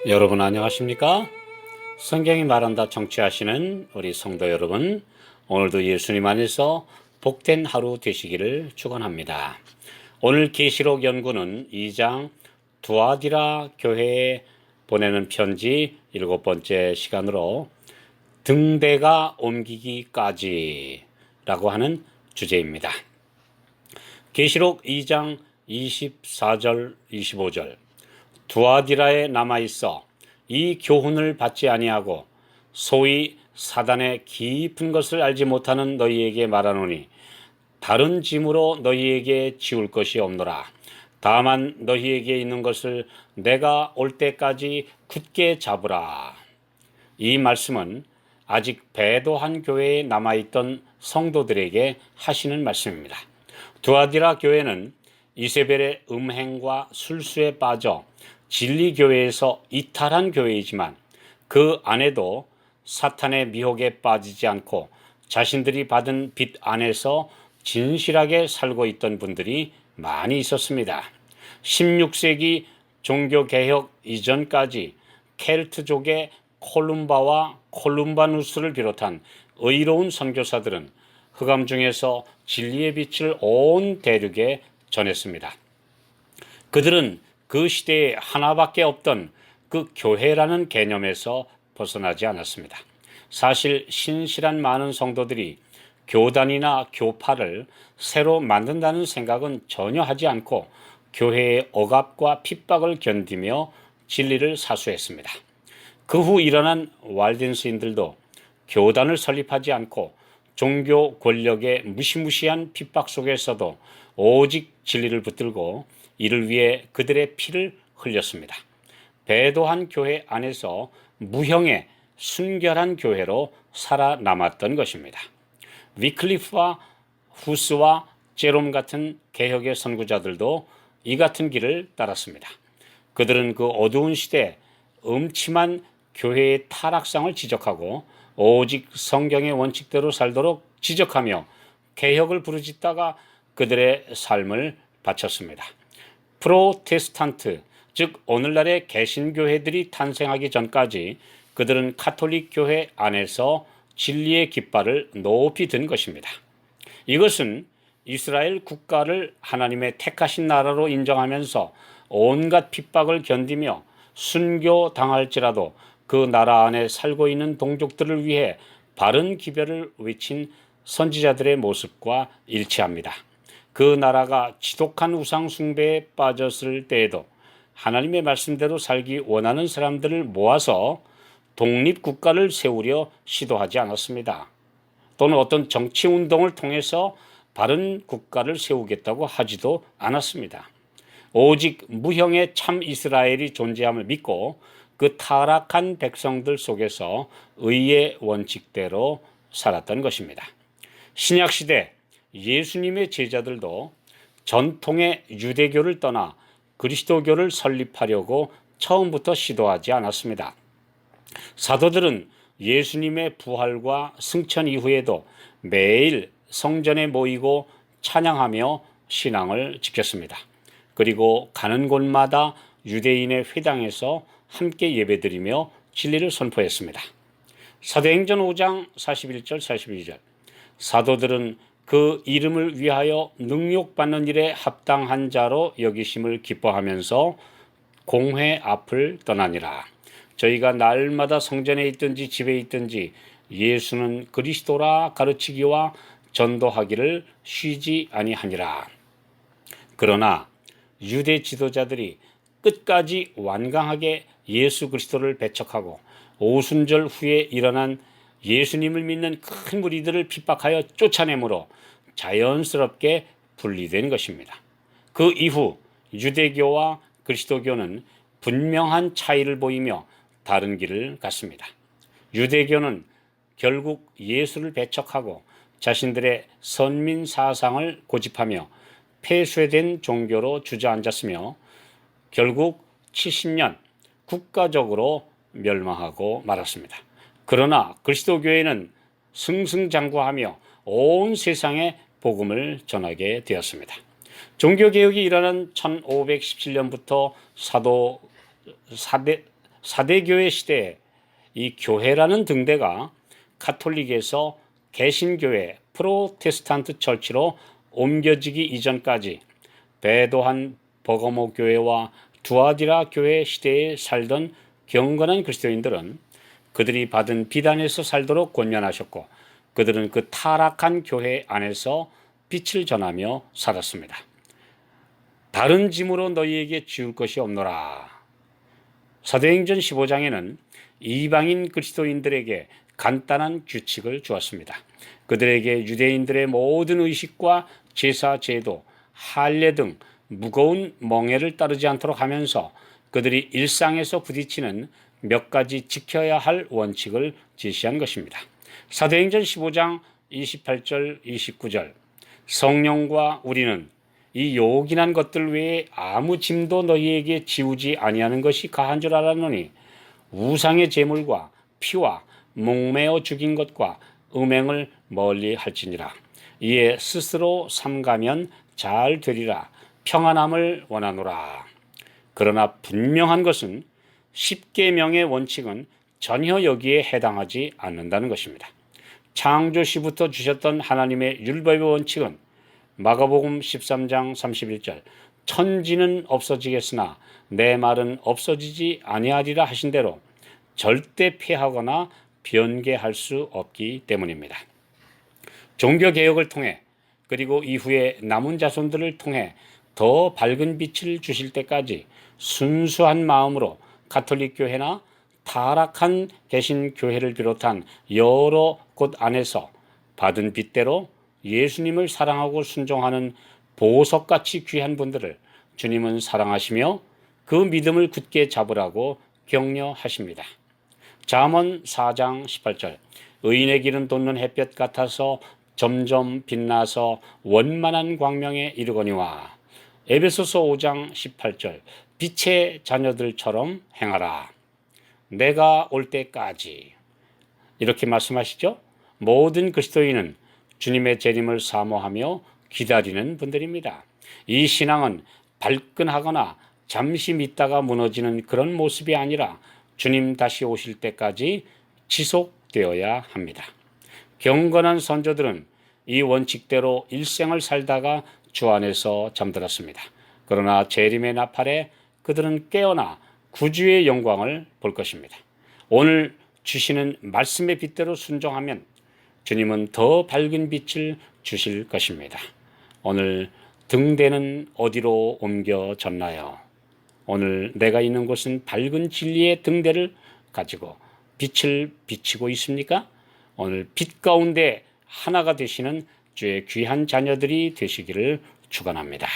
여러분 안녕하십니까? 성경이 말한다 청취하시는 우리 성도 여러분, 오늘도 예수님 안에서 복된 하루 되시기를 축원합니다. 오늘 계시록 연구는 2장 두아디라 교회에 보내는 편지 7번째 시간으로 등대가 옮기기까지 라고 하는 주제입니다. 계시록 2장 24절 25절 두아디라에 남아있어 이 교훈을 받지 아니하고 소위 사단의 깊은 것을 알지 못하는 너희에게 말하노니 다른 짐으로 너희에게 지울 것이 없노라. 다만 너희에게 있는 것을 내가 올 때까지 굳게 잡으라. 이 말씀은 아직 배도한 교회에 남아있던 성도들에게 하시는 말씀입니다. 두아디라 교회는 이세벨의 음행과 술수에 빠져 진리교회에서 이탈한 교회이지만 그 안에도 사탄의 미혹에 빠지지 않고 자신들이 받은 빚 안에서 진실하게 살고 있던 분들이 많이 있었습니다. 16세기 종교개혁 이전까지 켈트족의 콜룸바와 콜룸바누스를 비롯한 의로운 선교사들은 흑암 중에서 진리의 빛을 온 대륙에 전했습니다. 그들은 그 시대에 하나밖에 없던 그 교회라는 개념에서 벗어나지 않았습니다. 사실 신실한 많은 성도들이 교단이나 교파를 새로 만든다는 생각은 전혀 하지 않고 교회의 억압과 핍박을 견디며 진리를 사수했습니다. 그 후 일어난 왈덴스인들도 교단을 설립하지 않고 종교 권력의 무시무시한 핍박 속에서도 오직 진리를 붙들고 이를 위해 그들의 피를 흘렸습니다. 배도한 교회 안에서 무형의 순결한 교회로 살아남았던 것입니다. 위클리프와 후스와 제롬 같은 개혁의 선구자들도 이 같은 길을 따랐습니다. 그들은 그 어두운 시대에 음침한 교회의 타락상을 지적하고 오직 성경의 원칙대로 살도록 지적하며 개혁을 부르짖다가 그들의 삶을 바쳤습니다. 프로테스탄트, 즉 오늘날의 개신교회들이 탄생하기 전까지 그들은 카톨릭 교회 안에서 진리의 깃발을 높이 든 것입니다. 이것은 이스라엘 국가를 하나님의 택하신 나라로 인정하면서 온갖 핍박을 견디며 순교당할지라도 그 나라 안에 살고 있는 동족들을 위해 바른 기별을 외친 선지자들의 모습과 일치합니다. 그 나라가 지독한 우상 숭배에 빠졌을 때에도 하나님의 말씀대로 살기 원하는 사람들을 모아서 독립국가를 세우려 시도하지 않았습니다. 또는 어떤 정치운동을 통해서 바른 국가를 세우겠다고 하지도 않았습니다. 오직 무형의 참 이스라엘이 존재함을 믿고 그 타락한 백성들 속에서 의의 원칙대로 살았던 것입니다. 신약시대 예수님의 제자들도 전통의 유대교를 떠나 그리스도교를 설립하려고 처음부터 시도하지 않았습니다. 사도들은 예수님의 부활과 승천 이후에도 매일 성전에 모이고 찬양하며 신앙을 지켰습니다. 그리고 가는 곳마다 유대인의 회당에서 함께 예배드리며 진리를 선포했습니다. 사도행전 5장 41절 42절 사도들은 그 이름을 위하여 능욕받는 일에 합당한 자로 여기심을 기뻐하면서 공회 앞을 떠나니라. 저희가 날마다 성전에 있든지 집에 있든지 예수는 그리스도라 가르치기와 전도하기를 쉬지 아니하니라. 그러나 유대 지도자들이 끝까지 완강하게 예수 그리스도를 배척하고 오순절 후에 일어난 예수님을 믿는 큰 무리들을 핍박하여 쫓아내므로 자연스럽게 분리된 것입니다. 그 이후 유대교와 그리스도교는 분명한 차이를 보이며 다른 길을 갔습니다. 유대교는 결국 예수를 배척하고 자신들의 선민 사상을 고집하며 폐쇄된 종교로 주저앉았으며 결국 70년 국가적으로 멸망하고 말았습니다. 그러나 그리스도교회는 승승장구하며 온 세상에 복음을 전하게 되었습니다. 종교개혁이 일어난 1517년부터 사대교회 시대에 이 교회라는 등대가 가톨릭에서 개신교회 프로테스탄트 처치로 옮겨지기 이전까지 배도한 버거모 교회와 두아디라 교회 시대에 살던 경건한 그리스도인들은 그들이 받은 비단에서 살도록 권면하셨고, 그들은 그 타락한 교회 안에서 빛을 전하며 살았습니다. 다른 짐으로 너희에게 지울 것이 없노라. 사도행전 15장에는 이방인 그리스도인들에게 간단한 규칙을 주었습니다. 그들에게 유대인들의 모든 의식과 제사, 제도, 할례 등 무거운 멍에를 따르지 않도록 하면서 그들이 일상에서 부딪히는 몇 가지 지켜야 할 원칙을 제시한 것입니다. 사도행전 15장 28절, 29절. 성령과 우리는 이 요긴한 것들 외에 아무 짐도 너희에게 지우지 아니하는 것이 가한 줄 알았노니 우상의 제물과 피와 목매어 죽인 것과 음행을 멀리 할지니라. 이에 스스로 삼가면 잘 되리라. 평안함을 원하노라. 그러나 분명한 것은 십계명의 원칙은 전혀 여기에 해당하지 않는다는 것입니다. 창조 시부터 주셨던 하나님의 율법의 원칙은 마가복음 13장 31절 천지는 없어지겠으나 내 말은 없어지지 아니하리라 하신 대로 절대 폐하거나 변개할 수 없기 때문입니다. 종교개혁을 통해 그리고 이후에 남은 자손들을 통해 더 밝은 빛을 주실 때까지 순수한 마음으로 가톨릭 교회나 타락한 개신교회를 비롯한 여러 곳 안에서 받은 빛대로 예수님을 사랑하고 순종하는 보석같이 귀한 분들을 주님은 사랑하시며 그 믿음을 굳게 잡으라고 격려하십니다. 잠언 4장 18절 의인의 길은 돋는 햇볕 같아서 점점 빛나서 원만한 광명에 이르거니와. 에베소서 5장 18절 빛의 자녀들처럼 행하라. 내가 올 때까지. 이렇게 말씀하시죠. 모든 그리스도인은 주님의 재림을 사모하며 기다리는 분들입니다. 이 신앙은 발끈하거나 잠시 믿다가 무너지는 그런 모습이 아니라 주님 다시 오실 때까지 지속되어야 합니다. 경건한 선조들은 이 원칙대로 일생을 살다가 주 안에서 잠들었습니다. 그러나 재림의 나팔에 그들은 깨어나 구주의 영광을 볼 것입니다. 오늘 주시는 말씀의 빛대로 순종하면 주님은 더 밝은 빛을 주실 것입니다. 오늘 등대는 어디로 옮겨졌나요? 오늘 내가 있는 곳은 밝은 진리의 등대를 가지고 빛을 비치고 있습니까? 오늘 빛 가운데 하나가 되시는 주의 귀한 자녀들이 되시기를 축원합니다.